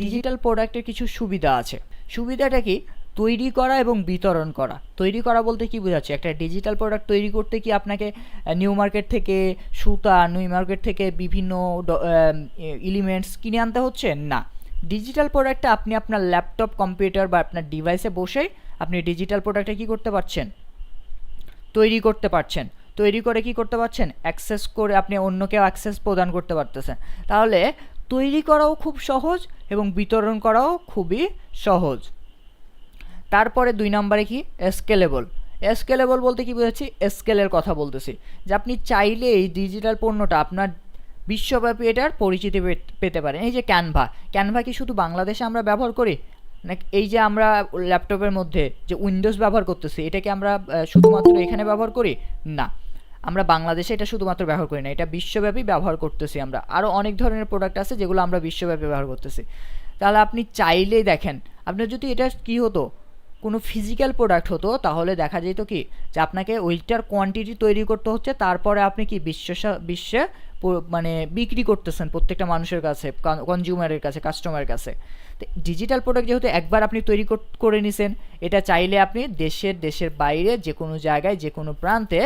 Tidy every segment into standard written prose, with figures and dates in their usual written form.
Digital প্রোডাক্টের কিছু সুবিধা আছে। সুবিধাটা কি? তৈরি করা এবং বিতরণ করা। তৈরি করা বলতে কি বোঝাচ্ছে? একটা ডিজিটাল প্রোডাক্ট তৈরি করতে কি আপনাকে নিউ মার্কেট থেকে সুতা, নিউ মার্কেট থেকে বিভিন্ন এলিমেন্টস কিনে আনতে হচ্ছে? না। ডিজিটাল প্রোডাক্টটা আপনি আপনার ল্যাপটপ, কম্পিউটার বা আপনার ডিভাইসে বসেই আপনি ডিজিটাল প্রোডাক্টে কী করতে পারছেন? তৈরি করতে পারছেন। তৈরি করে কি করতে পারছেন? অ্যাক্সেস করে আপনি অন্যকেও অ্যাক্সেস প্রদান করতে পারতেছেন। তাহলে তৈরি করাও খুব সহজ এবং বিতরণ করাও খুবই সহজ। তারপরে 2 নম্বরে কি? স্কেলেবল। স্কেলেবল বলতে কি বোঝাচ্ছি? স্কেলের কথা বলতেছি, যে আপনি চাইলে এই ডিজিটাল পণ্যটা আপনার বিশ্বব্যাপী এটার পরিচিতি পেতে পারেন। এই যে ক্যানভা কি শুধু বাংলাদেশে আমরা ব্যবহার করি? না এই যে আমরা ল্যাপটপের মধ্যে যে উইন্ডোজ ব্যবহার করতেছি, এটাকে আমরা শুধুমাত্র এখানে ব্যবহার করি? না, আমরা বাংলাদেশে এটা শুধুমাত্র ব্যবহার করি না, এটা বিশ্বব্যাপী ব্যবহার করতেছি আমরা। আরও অনেক ধরনের প্রোডাক্ট আছে যেগুলো আমরা বিশ্বব্যাপী ব্যবহার করতেছি। তাহলে আপনি চাইলেই দেখেন, আপনার যদি এটা কী হতো, কোনো ফিজিক্যাল প্রোডাক্ট হতো, তাহলে দেখা যেত কি যে আপনাকে ওইটার কোয়ান্টিটি তৈরি করতে হচ্ছে, তারপরে আপনি কি বিশ্বে মানে বিক্রি করতেছেন প্রত্যেকটা মানুষের কাছে, কনজিউমারের কাছে, কাস্টমারের কাছে। তো ডিজিটাল প্রোডাক্ট যেহেতু একবার আপনি তৈরি করে নিছেন, এটা চাইলে আপনি দেশের বাইরে যে কোনো জায়গায়, যে কোনো প্রান্তে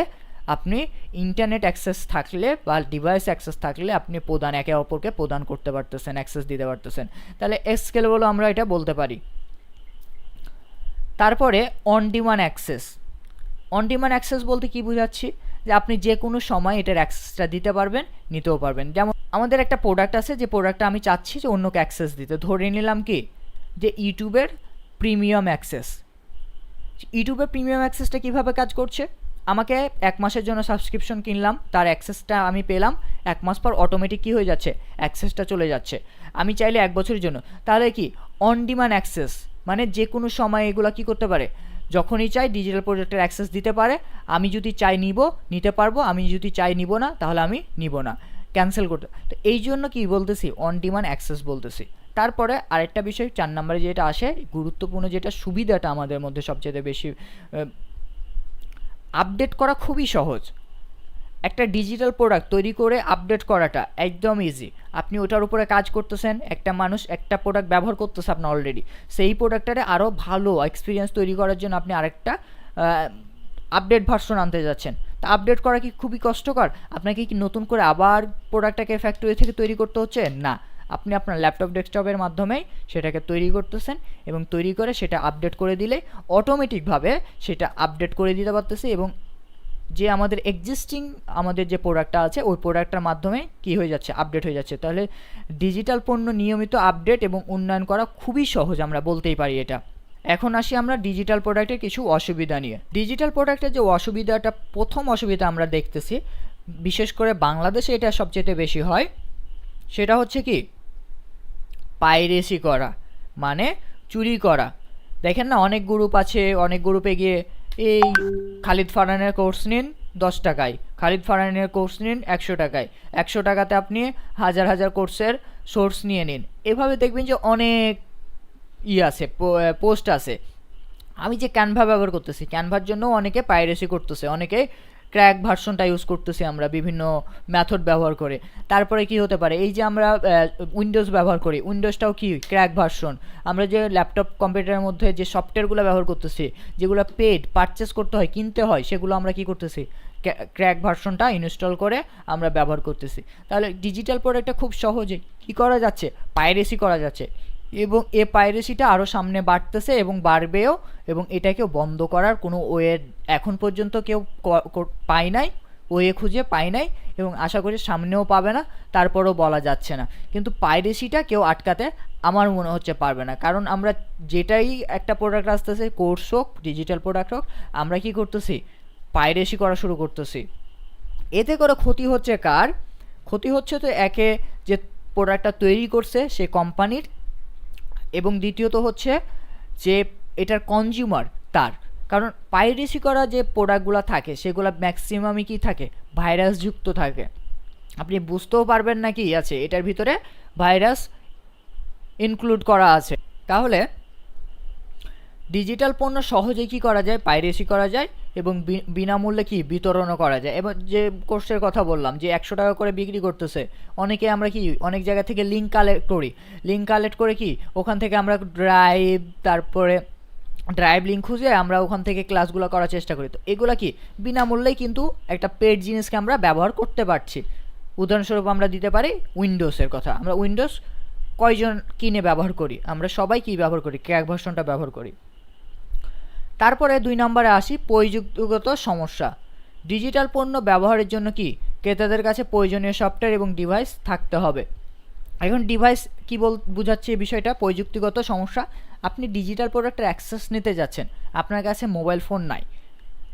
আপনি ইন্টারনেট অ্যাক্সেস থাকলে বা ডিভাইস অ্যাক্সেস থাকলে আপনি একে অপরকে প্রদান করতে পারতেছেন, অ্যাক্সেস দিতে পারতেছেন। তাহলে স্কেলেবল আমরা এটা বলতে পারি। তারপরে on demand access. On demand access বলতে কি বোঝাচ্ছি? যে আপনি যে কোনো সময় এটার অ্যাক্সেসটা দিতে পারবেন, নিতেও পারবেন। যেমন আমাদের একটা প্রোডাক্ট আছে, যে প্রোডাক্টটা আমি চাচ্ছি যে অন্যকে অ্যাক্সেস দিতে। ধরে নিলাম কি যে ইউটিউবের প্রিমিয়াম অ্যাক্সেস। ইউটিউবের প্রিমিয়াম অ্যাক্সেসটা কীভাবে কাজ করছে? আমাকে 1 মাসের জন্য সাবস্ক্রিপশন কিনলাম, তার অ্যাক্সেসটা আমি পেলাম, 1 মাস পর অটোমেটিক কী হয়ে যাচ্ছে? অ্যাক্সেসটা চলে যাচ্ছে। আমি চাইলে 1 বছরের জন্য, তাহলে কি অন ডিমান্ড অ্যাক্সেস, মানে যে কোনো সময় এগুলো কী করতে পারে? যখনই চাই ডিজিটাল প্রোডাক্টের অ্যাক্সেস দিতে পারে। আমি যদি চাই নিতে পারবো, আমি যদি চাই নিব না, তাহলে আমি নিব না, ক্যান্সেল করতে। তো এই জন্য কি বলতেছি? অন ডিমান্ড অ্যাক্সেস বলতেছি। তারপরে আরেকটা বিষয় 4 নম্বরে যেটা আসে, গুরুত্বপূর্ণ যেটা সুবিধাটা আমাদের মধ্যে সবচেয়ে বেশি, আপডেট করা খুবই সহজ। একটা ডিজিটাল প্রোডাক্ট তৈরি করে আপডেট করাটা একদম ইজি। আপনি ওটার উপরে কাজ করতেছেন, একটা মানুষ একটা প্রোডাক্ট ব্যবহার করতেছে আপনার অলরেডি, সেই প্রোডাক্টটারে আরও ভালো এক্সপিরিয়েন্স তৈরি করার জন্য আপনি আরেকটা আপডেট ভার্সন আনতে যাচ্ছেন। তা আপডেট করা কি খুবই কষ্টকর? আপনাকে কি নতুন করে আবার প্রোডাক্টটাকে ফ্যাক্টরি থেকে তৈরি করতে হচ্ছে? না, আপনি আপনার ল্যাপটপ, ডেস্কটপের মাধ্যমেই সেটাকে তৈরি করতেছেন এবং তৈরি করে সেটা আপডেট করে দিলে অটোমেটিকভাবে সেটা আপডেট করে দিতে পারতেছে, এবং যে আমাদের আমাদের যে প্রোডাক্টটা আছে ওই প্রোডাক্টটার মাধ্যমে কি হয়ে যাচ্ছে? আপডেট হয়ে যাচ্ছে। তাহলে ডিজিটাল পণ্য নিয়মিত আপডেট এবং উন্নয়ন করা খুবই সহজ, আমরা বলতেই পারি এটা। এখন আসি আমরা ডিজিটাল প্রোডাক্টের কিছু অসুবিধা নিয়ে। ডিজিটাল প্রোডাক্টের যে অসুবিধাটা, প্রথম অসুবিধা আমরা দেখতেছি, বিশেষ করে বাংলাদেশে এটা সবচেয়ে বেশি হয়, সেটা হচ্ছে কি পাইরেসি করা, মানে চুরি করা। দেখেন না, অনেক গ্রুপ আছে, অনেক গ্রুপে গিয়ে এই খালিদ ফারহানের কোর্স নিন 10 টাকায়, খালিদ ফারহানের কোর্স নিন 100 টাকায়, 100 টাকাতে আপনি হাজার কোর্সের সোর্স নিয়ে নিন। এভাবে দেখবেন যে অনেক আছে, পোস্ট আছে। আমি যে ক্যানভা ব্যবহার করতেছি, ক্যানভার জন্য অনেকে পাইরেসি করতেছে, অনেকে ক্র্যাক ভার্সনটা ইউজ করতেছি আমরা বিভিন্ন মেথড ব্যবহার করে। তারপরে কি হতে পারে? এই যে আমরা উইন্ডোজ ব্যবহার করি, উইন্ডোজটাও কি ক্র্যাক ভার্সন। আমরা যে ল্যাপটপ, কম্পিউটারের মধ্যে যে সফটওয়্যারগুলো ব্যবহার করতেছি, যেগুলো পেড পারচেস করতে হয়, কিনতে হয়, সেগুলো আমরা কি করতেছি? ক্র্যাক ভার্সনটা ইনস্টল করে আমরা ব্যবহার করতেছি। তাহলে ডিজিটাল প্রোডাক্টটা খুব সহজে কী করা যাচ্ছে? পাইরেসি করা যাচ্ছে, এবং এ পাইরেসিটা আরও সামনে বাড়তেছে এবং বাড়বেও, এবং এটাকেও বন্ধ করার কোনো ওয়ে এখন পর্যন্ত কেউ পায় নাই, ওয়ে খুঁজে পায় নাই, এবং আশা করি সামনেও পাবে না। তারপরেও বলা যাচ্ছে না, কিন্তু পাইরেসিটা কেউ আটকাতে আমার মনে হচ্ছে পারবে না। কারণ আমরা যেটাই একটা প্রোডাক্ট আসতেছে, কোর্স হোক, ডিজিটাল প্রোডাক্ট হোক, আমরা কি করতেছি? পাইরেসি করা শুরু করতেছি। এতে করে ক্ষতি হচ্ছে কার? ক্ষতি হচ্ছে তো একে যে প্রোডাক্টটা তৈরি করছে সে কোম্পানির, এবং দ্বিতীয়ত হচ্ছে যে এটার কনজিউমার তার। কারণ পাইরেসি করা যে প্রোডাক্টগুলো থাকে সেগুলো ম্যাক্সিমামই কি থাকে? ভাইরাসযুক্ত থাকে। আপনি বুঝতেও পারবেন না কি আছে এটার ভিতরে, ভাইরাস ইনক্লুড করা আছে। তাহলে ডিজিটাল পণ্য সহজেই কি করা যায়? পাইরেসি করা যায়, এবং বিনামূল্যে কি বিতরণও করা যায়। এবার যে কোর্সের কথা বললাম যে 100 টাকা করে বিক্রি করতেছে, অনেকে আমরা কি অনেক জায়গা থেকে লিঙ্ক কালেক্ট করি, লিঙ্ক কালেক্ট করে কি ওখান থেকে আমরা ড্রাইভ, তারপরে ড্রাইভ লিঙ্ক খুঁজে আমরা ওখান থেকে ক্লাসগুলো করার চেষ্টা করি। তো এগুলা কি বিনামূল্যেই কিন্তু একটা পেড জিনিসকে আমরা ব্যবহার করতে পারছি। উদাহরণস্বরূপ আমরা দিতে পারি উইন্ডোজের কথা। আমরা উইন্ডোজ কয়জন কিনে ব্যবহার করি? আমরা সবাই কি ব্যবহার করি? ক্র্যাক ভার্সনটা ব্যবহার করি। তারপরে 2 নম্বরে আসি, প্রযুক্তিগত সমস্যা। ডিজিটাল পণ্য ব্যবহারের জন্য কি ক্রেতাদের কাছে প্রয়োজনীয় সফটওয়্যার এবং ডিভাইস থাকতে হবে। এখন ডিভাইস কি বুঝাচ্ছে এই বিষয়টা? প্রযুক্তিগত সমস্যা। আপনি ডিজিটাল প্রোডাক্টের অ্যাক্সেস নিতে যাচ্ছেন, আপনার কাছে মোবাইল ফোন নাই,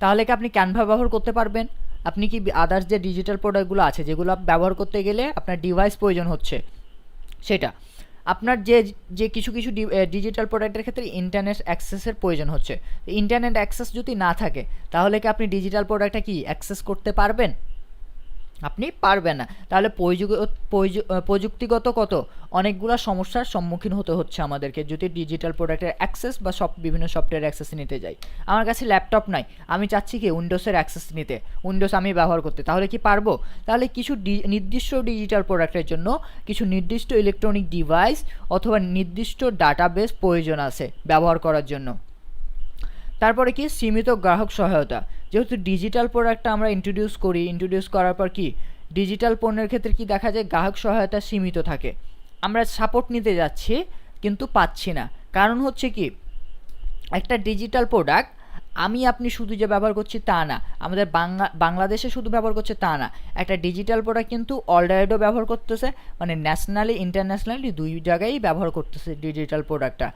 তাহলে কি আপনি ক্যানভা ব্যবহার করতে পারবেন? আপনি কি আদার্স যে ডিজিটাল প্রোডাক্টগুলো আছে যেগুলো ব্যবহার করতে গেলে আপনার ডিভাইস প্রয়োজন হচ্ছে, সেটা আপনার যে কিছু কিছু ডিজিটাল প্রোডাক্টের ক্ষেত্রে ইন্টারনেট অ্যাক্সেসের প্রয়োজন হচ্ছে। ইন্টারনেট অ্যাক্সেস যদি না থাকে তাহলে কি আপনি ডিজিটাল প্রোডাক্টটা কি অ্যাক্সেস করতে পারবেন? আপনি পারবেন না। তাহলে প্রযুক্তিগত অনেকগুলো সমস্যার সম্মুখীন হতে হচ্ছে আমাদেরকে যদি ডিজিটাল প্রোডাক্টের অ্যাক্সেস বা বিভিন্ন সফটওয়্যার অ্যাক্সেস নিতে যাই। আমার কাছে ল্যাপটপ নাই, আমি চাচ্ছি কি উইন্ডোজের অ্যাক্সেস নিতে, উইন্ডোজ আমি ব্যবহার করতে, তাহলে কি পারবো? তাহলে কিছু নির্দিষ্ট ডিজিটাল প্রোডাক্টের জন্য কিছু নির্দিষ্ট ইলেকট্রনিক ডিভাইস অথবা নির্দিষ্ট ডাটাবেস প্রয়োজন আছে ব্যবহার করার জন্য। তারপরে কি সীমিত গ্রাহক সহায়তা। যেহেতু ডিজিটাল প্রোডাক্টটা আমরা ইন্ট্রোডিউস করার পর কি ডিজিটাল পণ্যের ক্ষেত্রে কি দেখা যায় গ্রাহক সহায়তা সীমিত থাকে। আমরা সাপোর্ট নিতে যাচ্ছি কিন্তু পাচ্ছি না। কারণ হচ্ছে কি একটা ডিজিটাল প্রোডাক্ট আমি আপনি শুধু যে ব্যবহার করছি তা না, আমাদের বাংলাদেশে শুধু ব্যবহার করছে তা না, একটা ডিজিটাল প্রোডাক্ট কিন্তু অলরেডি ব্যবহার করতেছে, মানে ন্যাশনালি ইন্টারন্যাশনালি দুই জায়গায় ব্যবহার করতেছে ডিজিটাল প্রোডাক্টটা।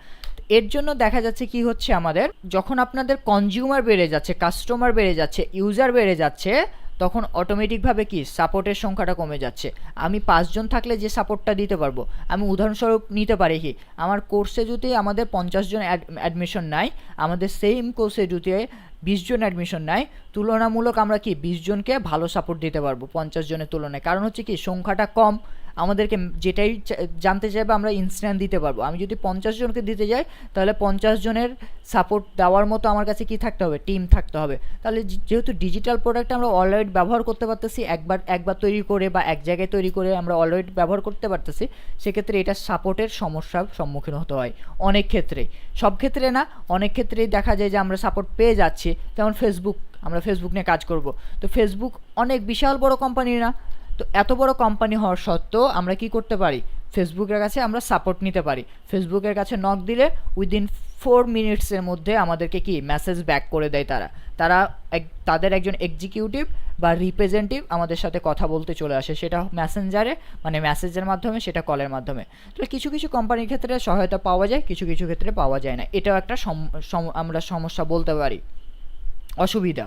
এর জন্য দেখা যাচ্ছে কি হচ্ছে, আমাদের যখন আপনাদের কনজিউমার বেড়ে যাচ্ছে, কাস্টমার বেড়ে যাচ্ছে, ইউজার বেড়ে যাচ্ছে, তখন অটোমেটিকভাবে কি সাপোর্টের সংখ্যাটা কমে যাচ্ছে। আমি 5 জন থাকলে যে সাপোর্টটা দিতে পারবো, আমি উদাহরণস্বরূপ নিতে পারি কি আমার কোর্সে যদি আমাদের 50 জন অ্যাডমিশন নাই, আমাদের সেম কোর্সে যদি 20 জন অ্যাডমিশন নাই, তুলনামূলক আমরা কি 20 জনকে ভালো সাপোর্ট দিতে পারবো 50 জনের তুলনায়। কারণ হচ্ছে কি সংখ্যাটা কম, আমাদেরকে যেটাই জানতে চাইবে আমরা ইনস্ট্যান্ট দিতে পারবো। আমি যদি 50 জনকে দিতে যাই তাহলে 50 জনের সাপোর্ট দেওয়ার মতো আমার কাছে কি থাকতে হবে? টিম থাকতে হবে। তাহলে যেহেতু ডিজিটাল প্রোডাক্ট আমরা অলরেডি ব্যবহার করতে পারতেছি, একবার তৈরি করে বা এক জায়গায় তৈরি করে আমরা অলরেডি ব্যবহার করতে পারতেছি, সেক্ষেত্রে এটা সাপোর্টের সমস্যার সম্মুখীন হতে হয় অনেক ক্ষেত্রে। সব ক্ষেত্রে না, অনেক ক্ষেত্রেই দেখা যায় যে আমরা সাপোর্ট পেয়ে যাচ্ছি। যেমন ফেসবুক, আমরা ফেসবুক নিয়ে কাজ করব, তো ফেসবুক অনেক বিশাল বড় কোম্পানি না, তো এত বড় কোম্পানি হওয়ার সত্ত্বেও আমরা কি করতে পারি? ফেসবুকের কাছে আমরা সাপোর্ট নিতে পারি। ফেসবুকের কাছে নক দিলে উইদিন 4 মিনিটসের মধ্যে আমাদেরকে কি মেসেজ ব্যাক করে দেয়। তাদের একজন এক্সিকিউটিভ বা রিপ্রেজেন্টেটিভ আমাদের সাথে কথা বলতে চলে আসে, সেটা মেসেঞ্জারে মানে মেসেজের মাধ্যমে, সেটা কলের মাধ্যমে। তাহলে কিছু কিছু কোম্পানির ক্ষেত্রে সহায়তা পাওয়া যায়, কিছু কিছু ক্ষেত্রে পাওয়া যায় না। এটাও একটা আমরা সমস্যা বলতে পারি, অসুবিধা।